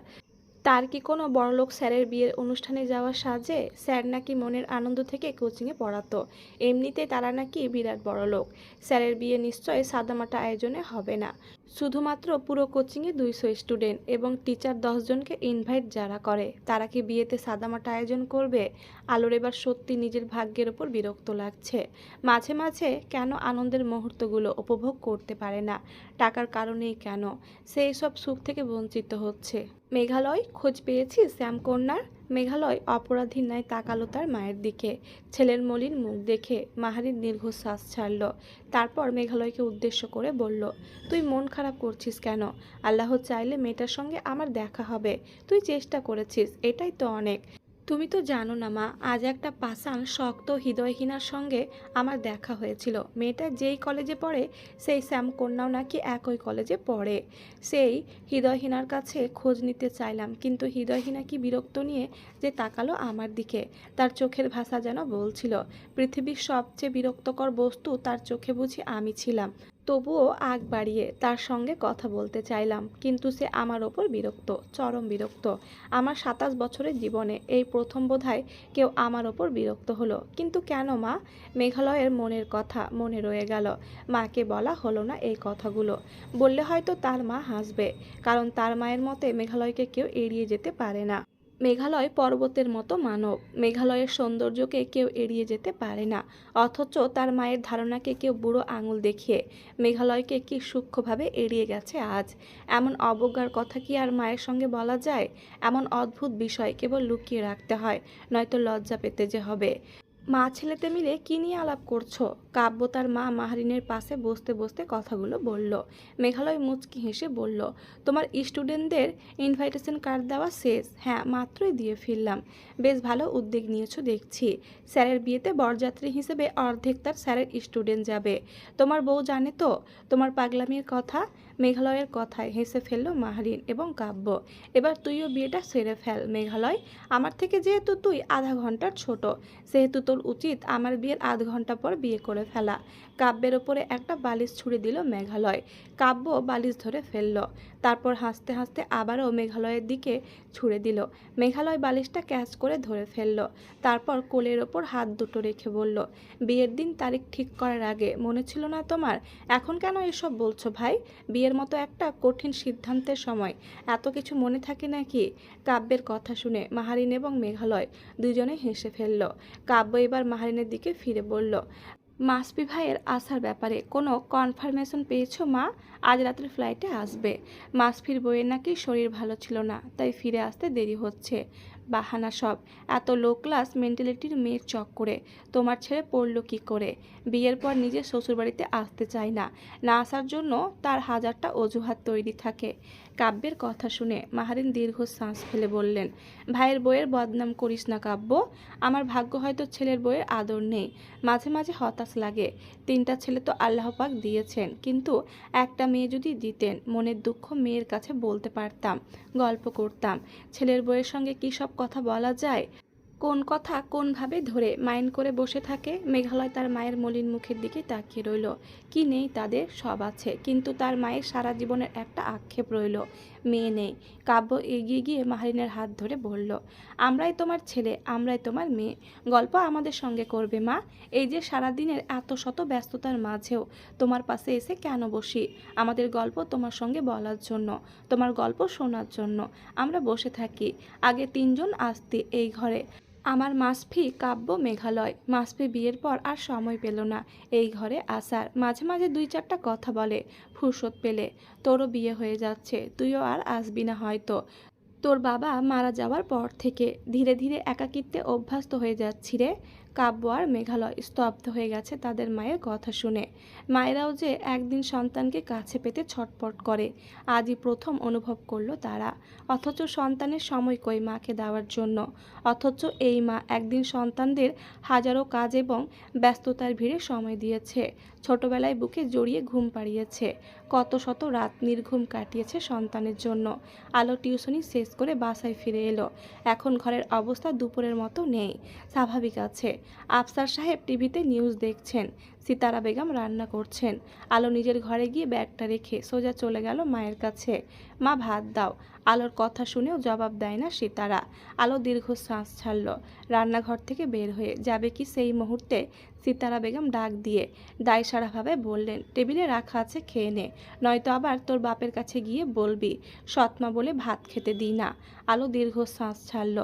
তার কি কোনো বড়লোক স্যারের বিয়ের অনুষ্ঠানে যাওয়া সাজে? স্যার নাকি মনের আনন্দ থেকে কোচিংয়ে পড়াতো, এমনিতে তারা নাকি বিরাট বড়লোক। স্যারের বিয়ে নিশ্চয় সাদামাটা আয়োজনে হবে না, শুধুমাত্র পুরো কোচিংয়ে 200 স্টুডেন্ট এবং টিচার 10 জনকে ইনভাইট যারা করে, তারা কি বিয়েতে সাদামাটা আয়োজন করবে? আলোর এবার সত্যি নিজের ভাগ্যের ওপর বিরক্ত লাগছে। মাঝে মাঝে কেন আনন্দের মুহূর্তগুলো উপভোগ করতে পারে না? টাকার কারণেই কেন সে সব সুখ থেকে বঞ্চিত হচ্ছে? মেঘালয়, খোঁজ পেয়েছিস শ্যামকন্যার? মেঘালয় অপরাধীর ন্যায় তাকালো তার মায়ের দিকে। ছেলের মলিন মুখ দেখে মাহারির দীর্ঘশ্বাস ছাড়ল। তারপর মেঘালয়কে উদ্দেশ্য করে বলল, তুই মন খারাপ করছিস কেন? আল্লাহ চাইলে মেয়েটার সঙ্গে আমার দেখা হবে। তুই চেষ্টা করেছিস, এটাই তো অনেক। তুমি তো জানো না মা, আজ একটা পাষাণ শক্ত হৃদয়হীনার সঙ্গে আমার দেখা হয়েছিল। মেয়েটা যেই কলেজে পড়ে সেই শ্যামকন্যাও নাকি একই কলেজে পড়ে। সেই হৃদয়হীনার কাছে খোঁজ নিতে চাইলাম, কিন্তু হৃদয়হীনা কি বিরক্ত নিয়ে যে তাকালো আমার দিকে। তার চোখের ভাষা যেন বলছিল, পৃথিবীর সবচেয়ে বিরক্তকর বস্তু তার চোখে বুঝি আমি ছিলাম। তবুও আগ বাড়িয়ে তার সঙ্গে কথা বলতে চাইলাম, কিন্তু সে আমার ওপর বিরক্ত, চরম বিরক্ত। আমার 27 বছরের জীবনে এই প্রথম বোধহয় কেউ আমার ওপর বিরক্ত হলো। কিন্তু কেন মা? মেঘালয়ের মনের কথা মনে রয়ে গেল। মাকে বলা হলো না এই কথাগুলো। বললে হয়তো তার মা হাসবে, কারণ তার মায়ের মতে মেঘালয়কে কেউ এড়িয়ে যেতে পারে না। মেঘালয় পর্বতের মতো মানব, মেঘালয়ের সৌন্দর্যকে কেউ এড়িয়ে যেতে পারে না। অথচ তার মায়ের ধারণাকে কেউ বুড়ো আঙুল দেখিয়ে মেঘালয়কে কি সূক্ষ্মভাবে এড়িয়ে গেছে আজ। এমন অবজ্ঞার কথা কি আর মায়ের সঙ্গে বলা যায়? এমন অদ্ভুত বিষয় কেবল লুকিয়ে রাখতে হয়, নয়তো লজ্জা পেতে যে হবে। মা ছেলেতে মিলে কি নিয়ে আলাপ করছো? কাব্য তার মা মাহারিনের পাশে বসতে বসতে কথাগুলো বলল। মেঘালয় মুচকি হেসে বলল, তোমার স্টুডেন্টদের ইনভাইটেশন কার্ড দেওয়া শেষ? হ্যাঁ, মাত্রই দিয়ে ফিরলাম। বেশ ভালো উদ্যোগ নিয়েছো দেখছি। স্যারের বিয়েতে বরযাত্রী হিসেবে অর্ধেক তার স্যারের স্টুডেন্ট যাবে। তোমার বউ জানে তো তোমার পাগলামির কথা? মেঘালয়ের কথায় হেসে ফেলল মাহারিন এবং কাব্য। এবার তুইও বিয়েটা সেরে ফেল মেঘালয়। আমার থেকে যেহেতু তুই আধা ঘন্টার ছোট, সেহেতু তোর উচিত আমার বিয়ের আধ ঘন্টা পর বিয়ে করে ফেলা। কাব্যের ওপরে একটা বালিশ ছুঁড়ে দিল মেঘালয়। কাব্য বালিশ ধরে ফেলল, তারপর হাসতে হাসতে আবারও মেঘালয়ের দিকে ছুঁড়ে দিল। মেঘালয় বালিশটা ক্যাচ করে ধরে ফেলল, তারপর কোলের ওপর হাত দুটো রেখে বলল, বিয়ের দিন তারিখ ঠিক করার আগে মনে ছিল না তোমার? এখন কেন এসব বলছো ভাই? বিয়ের মতো একটা কঠিন সিদ্ধান্তের সময় এত কিছু মনে থাকে নাকি? কাব্যের কথা শুনে মাহারিন এবং মেঘালয় দুজনে হেসে ফেলল। কাব্য এবার মাহারিনের দিকে ফিরে বলল, মাসফি ভাইয়ের আসার ব্যাপারে কোনো কনফার্মেশন পেয়েছো মা? আজ রাতের ফ্লাইটে আসবে। মাসফির বইয়ের নাকি শরীর ভালো ছিল না, তাই ফিরে আসতে দেরি হচ্ছে। বাহানা সব, এত লো ক্লাস মেন্টালিটির মেয়ের চক্করে তোমার ছেলে পড়লো কি করে? বিয়ের পর নিজের শ্বশুরবাড়িতে আসতে চায় না, না আসার জন্য তার হাজারটা অজুহাত তৈরি থাকে। কাব্যের কথা শুনে মাহারিন দীর্ঘ শ্বাস ফেলে বললেন, ভাইয়ের বইয়ের বদনাম করিস না কাব্য। আমার ভাগ্য হয়তো ছেলের বইয়ের আদর নেই। মাঝে মাঝে হতাশ লাগে, 3টা ছেলে তো আল্লাহ পাক দিয়েছেন, কিন্তু একটা মেয়ে যদি দিতেন, মনের দুঃখ মেয়ের কাছে বলতে পারতাম, গল্প করতাম। ছেলের বইয়ের সঙ্গে কী সব কথা বলা যায়, কোন কথা কোনভাবে ধরে মাইন্ড করে বসে থাকে। মেঘালয় তার মায়ের মলিন মুখের দিকে তাকিয়ে রইল। কি নেই তাদের? সব আছে, কিন্তু তার মায়ের সারা জীবনের একটা আক্ষেপ রইল, মেয়ে নেই। কাব্য এগিয়ে গিয়ে মাহারিনের হাত ধরে বলল, আমরাই তোমার ছেলে, আমরাই তোমার মেয়ে, গল্প আমাদের সঙ্গে করবে মা। এই যে সারাদিনের এত শত ব্যস্ততার মাঝেও তোমার পাশে এসে কেন বসি? আমাদের গল্প তোমার সঙ্গে বলার জন্য, তোমার গল্প শোনার জন্য আমরা বসে থাকি। আগে 3জন আসতে এই ঘরে, আমার মাসফি, কাব্য, মেঘালয়। মাসফি বিয়ের পর আর সময় পেল না এই ঘরে আসার। মাঝে মাঝে 2-4টা কথা বলে ফুরসত পেলে। তোরও বিয়ে হয়ে যাচ্ছে, তুইও আর আসবি না হয়তো। তোর বাবা মারা যাওয়ার পর থেকে ধীরে ধীরে একাকিত্বে অভ্যস্ত হয়ে যাচ্ছি রে। কাব্য আর মেঘালয় স্তব্ধ হয়ে গেছে তাদের মায়ের কথা শুনে। মায়েরাও যে একদিন সন্তানকে কাছে পেতে ছটপট করে আজই প্রথম অনুভব করলো তারা। অথচ সন্তানের সময় কই মাকে দেওয়ার জন্য। অথচ এই মা একদিন সন্তানদের হাজারো কাজ এবং ব্যস্ততার ভিড়ে সময় দিয়েছে। ছোটবেলায় বুকে জড়িয়ে ঘুম পাড়িয়েছে। কত শত রাত নির্ঘুম কাটিয়েছে সন্তানের জন্য। আলো টিউশনি শেষ করে বাসায় ফিরে এলো। এখন ঘরের অবস্থা দুপুরের মতো নেই, স্বাভাবিক আছে। আফসার সাহেব টিভিতে নিউজ দেখছেন, সিতারা বেগম রান্না করছেন। আলো নিজের ঘরে গিয়ে ব্যাগটা রেখে সোজা চলে গেল মায়ের কাছে। মা ভাত দাও। আলোর কথা শুনেও জবাব দেয় না সিতারা। আলো দীর্ঘ শ্বাস ছাড়ল। রান্নাঘর থেকে বের হয়ে যাবে কি সেই মুহূর্তে সিতারা বেগম ডাক দিয়ে দায়সারাভাবে বললেন, টেবিলে রাখা আছে, খেয়ে নে, নয়তো আবার তোর বাপের কাছে গিয়ে বলবি সৎমা বলে ভাত খেতে দিই না। আলো দীর্ঘ শ্বাস ছাড়ল।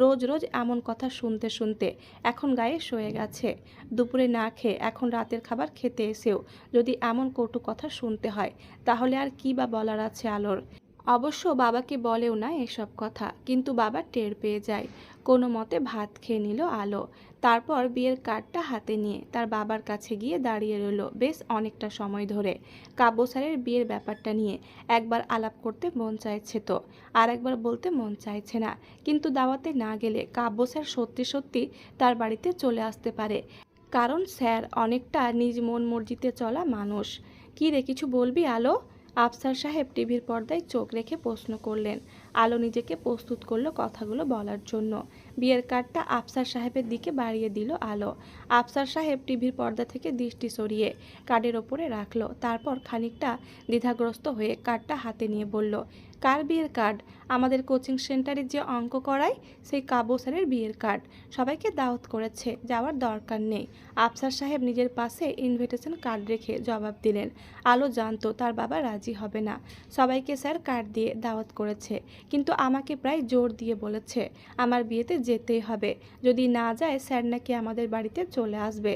রোজ রোজ এমন কথা শুনতে শুনতে এখন গায়ে সয়ে গেছে। দুপুরে না খেয়ে এখন রাতের খাবার খেতে এসেও যদি এমন কটু কথা শুনতে হয়, তাহলে আর কি বা বলার আছে আলোর। অবশ্য বাবাকে বলেও না এসব কথা, কিন্তু বাবা টের পেয়ে যায়। কোনো মতে ভাত খেয়ে নিল আলো। তারপর বিয়ের কার্ডটা হাতে নিয়ে তার বাবার কাছে গিয়ে দাঁড়িয়ে রইল বেশ অনেকটা সময় ধরে। কাব্য স্যারের বিয়ের ব্যাপারটা নিয়ে একবার আলাপ করতে মন চাইছে তো, আর একবার বলতে মন চাইছে না। কিন্তু দাওয়াতে না গেলে কাব্য স্যার সত্যি সত্যি তার বাড়িতে চলে আসতে পারে, কারণ স্যার অনেকটা নিজ মন মর্জিতে চলা মানুষ। কী রে, কিছু বলবি আলো? আফসার সাহেব টিভির পর্দায় চোখ রেখে প্রশ্ন করলেন। আলো নিজেকে প্রস্তুত করলো কথাগুলো বলার জন্য। বিয়ের কার্ডটা আফসার সাহেবের দিকে বাড়িয়ে দিল আলো। আফসার সাহেব টিভির পর্দা থেকে দৃষ্টি সরিয়ে কার্ডের ওপরে রাখলো। তারপর খানিকটা দ্বিধাগ্রস্ত হয়ে কার্ডটা হাতে নিয়ে বলল, কার বিয়ের কার্ড? আমাদের কোচিং সেন্টারে যে অঙ্ক করায় সেই কাব্য স্যারের বিয়ের কার্ড। সবাইকে দাওয়াত করেছে, যাওয়ার দরকার নেই। আফসার সাহেব নিজের পাশে ইনভিটেশন কার্ড রেখে জবাব দিলেন। আলো জানতো তার বাবা রাজি হবে না। সবাইকে স্যার কার্ড দিয়ে দাওয়াত করেছে, কিন্তু আমাকে প্রায় জোর দিয়ে বলেছে আমার বিয়েতে যেতেই হবে। যদি না যায় স্যার নাকি আমাদের বাড়িতে চলে আসবে।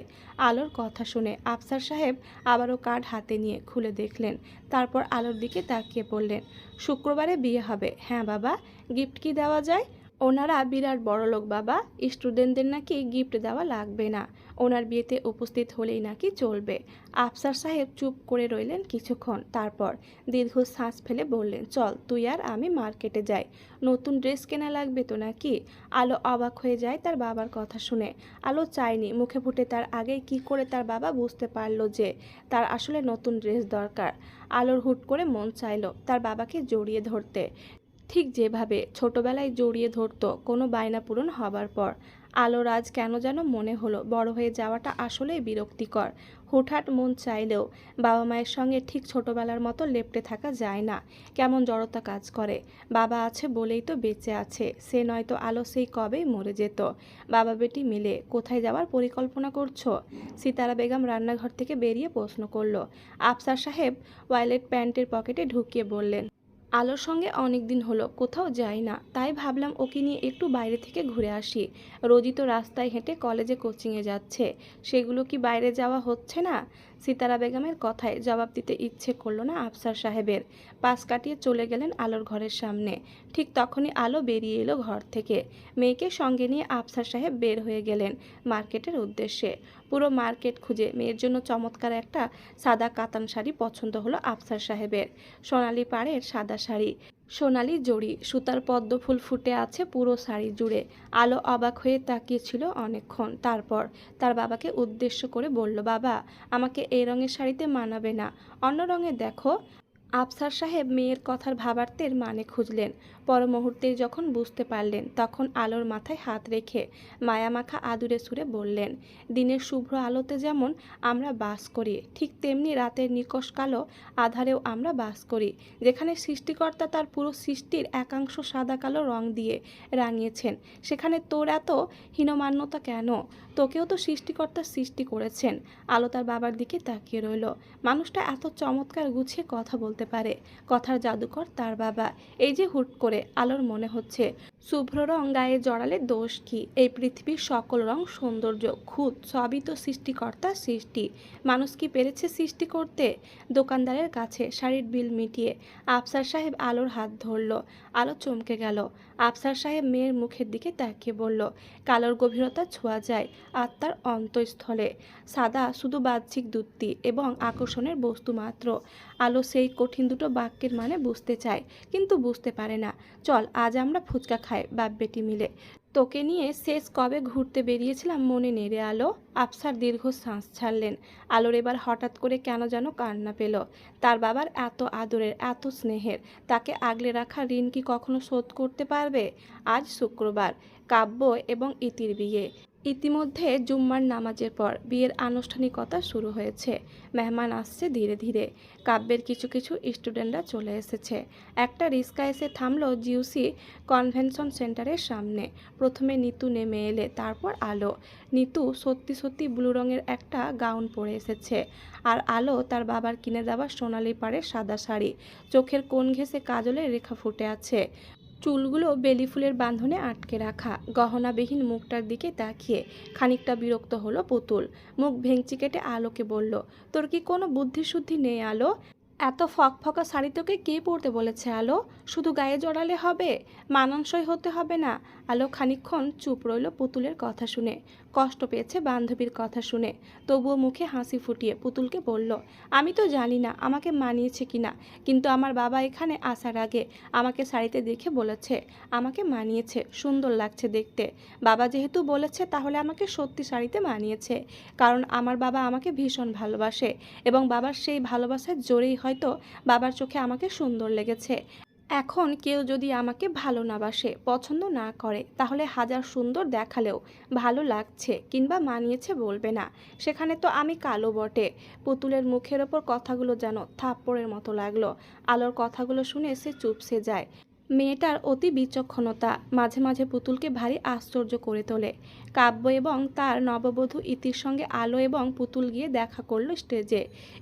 আলোর কথা শুনে আফসার সাহেব আবারও কার্ড হাতে নিয়ে খুলে দেখলেন। তারপর আলোর দিকে তাকিয়ে বললেন, শুক্রবারে বিয়ে হবে। হ্যাঁ বাবা, গিফট কি দেওয়া যায়? ওনারা বিরাট বড়লোক বাবা, স্টুডেন্টদের নাকি গিফট দেওয়া লাগবে না, ওনার বিয়েতে উপস্থিত হলেই নাকি চলবে। আফসার সাহেব চুপ করে রইলেন কিছুক্ষণ, তারপর দীর্ঘ শ্বাস ফেলে বললেন, চল তুই আর আমি মার্কেটে যাই, নতুন ড্রেস কেনা লাগবে তো নাকি? আলো অবাক হয়ে যায় তার বাবার কথা শুনে। আলো চায়নি মুখে ফুটে তার আগেই কি করে তার বাবা বুঝতে পারলো যে তার আসলে নতুন ড্রেস দরকার। আলোর হুট করে মন চাইলো তার বাবাকে জড়িয়ে ধরতে, ঠিক যেভাবে ছোটবেলায় জড়িয়ে ধরতো কোনো বায়না পূরণ হবার পর। আলোর আজ কেন যেন মনে হলো বড় হয়ে যাওয়াটা আসলেই বিরক্তিকর। হুটহাট মন চাইলেও বাবা মায়ের সঙ্গে ঠিক ছোটবেলার মতো লেপ্টে থাকা যায় না। কেমন জড়তা কাজ করে। বাবা আছে বলেই তো বেঁচে আছে, সে নয়তো আলো সেই কবেই মরে যেত। বাবা বেটি মিলে কোথায় যাওয়ার পরিকল্পনা করছো? সিতারা বেগম রান্নাঘর থেকে বেরিয়ে প্রশ্ন করলো। আফসার সাহেব ওয়ালেট প্যান্টের পকেটে ঢুকিয়ে বললেন, আলোর সঙ্গে অনেক দিন হলো কোথাও যাই না, তাই ভাবলাম ওকে নিয়ে একটু বাইরে থেকে ঘুরে আসি। রোজই তো রাস্তায় হেঁটে কলেজে কোচিংয়ে যাচ্ছে, সেগুলো কি বাইরে যাওয়া হচ্ছে না? সিতারা বেগমের কথায় জবাব দিতে ইচ্ছে করলো না আফসার সাহেবের। পাশ কাটিয়ে চলে গেলেন আলোর ঘরের সামনে। ঠিক তখনই আলো বেরিয়ে এলো ঘর থেকে। মেয়েকে সঙ্গে নিয়ে আফসার সাহেব বের হয়ে গেলেন মার্কেটের উদ্দেশ্যে। পুরো মার্কেট খুঁজে মেয়ের জন্য চমৎকার একটা সাদা কাতান শাড়ি পছন্দ হলো আফসার সাহেবের। সোনালি পাড়ের সাদা শাড়ি, সোনালি জড়ি, সুতার পদ্ম ফুল ফুটে আছে পুরো শাড়ি জুড়ে। আলো অবাক হয়ে তাকিয়েছিল অনেকক্ষণ, তারপর তার বাবাকে উদ্দেশ্য করে বলল, বাবা আমাকে এই রঙের শাড়িতে মানাবে না, অন্য রঙের দেখো। আফসার সাহেব মেয়ের কথার ভাবার্থের মানে খুঁজলেন। পর মুহূর্তেই যখন বুঝতে পারলেন, তখন আলোর মাথায় হাত রেখে মায়ামাখা আদুরে সুরে বললেন, দিনের শুভ্র আলোতে যেমন আমরা বাস করি, ঠিক তেমনি রাতের নিকষ কালো আধারেও আমরা বাস করি। যেখানে সৃষ্টিকর্তা তার পুরো সৃষ্টির একাংশ সাদা কালো রং দিয়ে রাঙিয়েছেন, সেখানে তোর এত হীনমান্যতা কেন? তোকেও তো সৃষ্টিকর্তা সৃষ্টি করেছেন। আলো তার বাবার দিকে তাকিয়ে রইল। মানুষটা এত চমৎকার গুছিয়ে কথা বলতে পারে, কথার জাদুকর তার বাবা। এই যে হুট করে আলোর মনে হচ্ছে শুভ্র রং গায়ে জড়ালে দোষ কি? এই পৃথিবীর সকল রং সৌন্দর্য, খুঁত সবই তো সৃষ্টিকর্তার সৃষ্টি। মানুষ কি পেরেছে সৃষ্টি করতে? দোকানদারের কাছে শাড়ির বিল মিটিয়ে আফসার সাহেব আলোর হাত ধরল। আলো চমকে গেল। আফসার সাহেব মেয়ের মুখের দিকে তাকিয়ে বলল, কালোর গভীরতা ছোঁয়া যায় আত্মার অন্তঃস্থলে। সাদা শুধু বাহ্যিক দ্যুতি এবং আকর্ষণের বস্তু মাত্র। আলো সেই কঠিন দুটো বাক্যের মানে বুঝতে চায়, কিন্তু বুঝতে পারে না। চল আজ আমরা ফুচকা খাই বাপ বেটি মিলে। তোকে নিয়ে শেষ কবে ঘুরতে বেরিয়েছিলাম মনে নেই রে আলো। আফসার দীর্ঘ শ্বাস ছাড়লেন। আলোর এবার হঠাৎ করে কেন যেন কান্না পেল। তার বাবার এত আদরের, এত স্নেহের, তাকে আগলে রাখা ঋণ কি কখনো শোধ করতে পারবে? আজ শুক্রবার, কাব্য এবং ইতির বিয়ে। ইতিমধ্যে জুম্মার নামাজের পর বিয়ের আনুষ্ঠানিকতা শুরু হয়েছে। মেহমান আসছে ধীরে ধীরে। কাব্যের কিছু কিছু স্টুডেন্টরা চলে এসেছে। একটা রিক্সা এসে থামলো জিউসি কনভেনশন সেন্টারের সামনে। প্রথমে নিতু নেমে এলে, তারপর আলো। নিতু সত্যি সত্যি ব্লু রঙের একটা গাউন পরে এসেছে, আর আলো তার বাবার কিনে দেওয়া সোনালি পাড়ের সাদা শাড়ি। চোখের কোণ ঘেঁষে কাজলের রেখা ফুটে আছে। চুলগুলো বেলি ফুলের বাঁধনে আটকে রাখা। গহনাবিহীন মুখটার দিকে তাকিয়ে খানিকটা বিরক্ত হলো পুতুল। মুখ ভেঙচি কেটে আলোকে বলল, তোর কি কোনো বুদ্ধিশুদ্ধি নেই আলো? এত ফকফকা শাড়ি তোকে কে পরতে বলেছে আলো? শুধু গায়ে জড়ালে হবে? মানানসই হতে হবে না? আলো খানিকক্ষণ চুপ রইল পুতুলের কথা শুনে। কষ্ট পেয়েছে বান্ধবীর কথা শুনে। তবুও মুখে হাসি ফুটিয়ে পুতুলকে বলল, আমি তো জানি না আমাকে মানিয়েছে কিনা, কিন্তু আমার বাবা এখানে আসার আগে আমাকে শাড়িতে দেখে বলেছে আমাকে মানিয়েছে, সুন্দর লাগছে দেখতে। বাবা যেহেতু বলেছে, তাহলে আমাকে সত্যি শাড়িতে মানিয়েছে। কারণ আমার বাবা আমাকে ভীষণ ভালোবাসে, এবং বাবার সেই ভালোবাসার জোরেই হয়তো বাবার চোখে আমাকে সুন্দর লেগেছে। এখন কেউ যদি আমাকে ভালো না বাসে, পছন্দ না করে, তাহলে হাজার সুন্দর দেখালেও ভালো লাগছে কিংবা মানিয়েছে বলবে না। সেখানে তো আমি কালো বটে। পুতুলের মুখের ওপর কথাগুলো যেন থাপ্পড়ের মতো লাগলো। আলোর কথাগুলো শুনে সে চুপসে যায়। মেয়েটার অতি বিচক্ষণতা মাঝে মাঝে পুতুলকে ভারী আশ্চর্য করে তোলে। কাব্য এবং তার নববধূ ইতির সঙ্গে আলো এবং পুতুল গিয়ে দেখা করলো স্টেজে।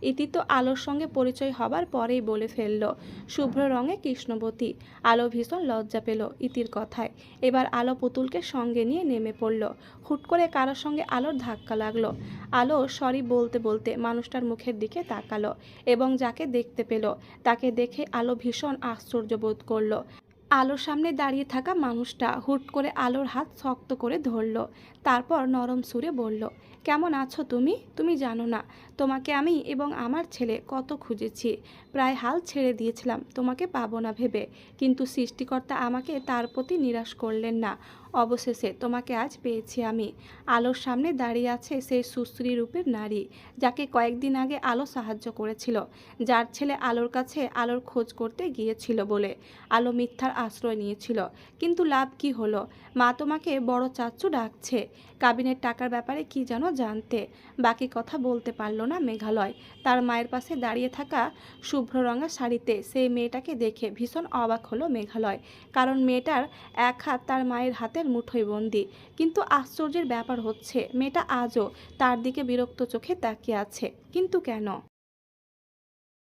ইতি তো আলোর সঙ্গে পরিচয় হবার পরেই বলে ফেলল, শুভ্র রঙে কৃষ্ণবতী। আলো ভীষণ লজ্জা পেল ইতির কথায়। এবার আলো পুতুলকে সঙ্গে নিয়ে নেমে পড়ল। হুট করে কারোর সঙ্গে আলোর ধাক্কা লাগলো। আলো সরি বলতে বলতে মানুষটার মুখের দিকে তাকালো, এবং যাকে দেখতে পেল তাকে দেখে আলো ভীষণ আশ্চর্য বোধ করলো। আলোর সামনে দাঁড়িয়ে থাকা মানুষটা হুট করে আলোর হাত শক্ত করে ধরল। তারপর নরম সুরে বলল, কেমন আছো তুমি? তুমি জানো না তোমাকে আমি এবং আমার ছেলে কত খুঁজেছি। প্রায় হাল ছেড়ে দিয়েছিলাম তোমাকে পাবো না ভেবে, কিন্তু সৃষ্টিকর্তা আমাকে তার প্রতি নিরাশ করলেন না। অবশেষে তোমাকে আজ পেয়েছি আমি। আলোর সামনে দাঁড়িয়ে আছে সেই সুশ্রী রূপের নারী, যাকে কয়েকদিন আগে আলো সাহায্য করেছিল, যার ছেলে আলোর কাছে আলোর খোঁজ করতে গিয়েছিল বলে আলো মিথ্যার আশ্রয় নিয়েছিল। কিন্তু লাভ কি হলো? মা তোমাকে বড় চাচ্চু ডাকছে। কাবিনের টাকার ব্যাপারে কি যেন জানতে। বাকি কথা বলতে পারল না মেঘালয়। তার মায়ের পাশে দাঁড়িয়ে থাকা শুভ্র রঙা শাড়িতে সেই মেয়েটাকে দেখে ভীষণ অবাক হলো মেঘালয়। কারণ মেয়েটার এক হাত তার মায়ের হাতের মুঠোয় বন্দি। কিন্তু আশ্চর্যের ব্যাপার হচ্ছে, মেয়েটা আজও তার দিকে বিরক্ত চোখে তাকিয়ে আছে। কিন্তু কেন?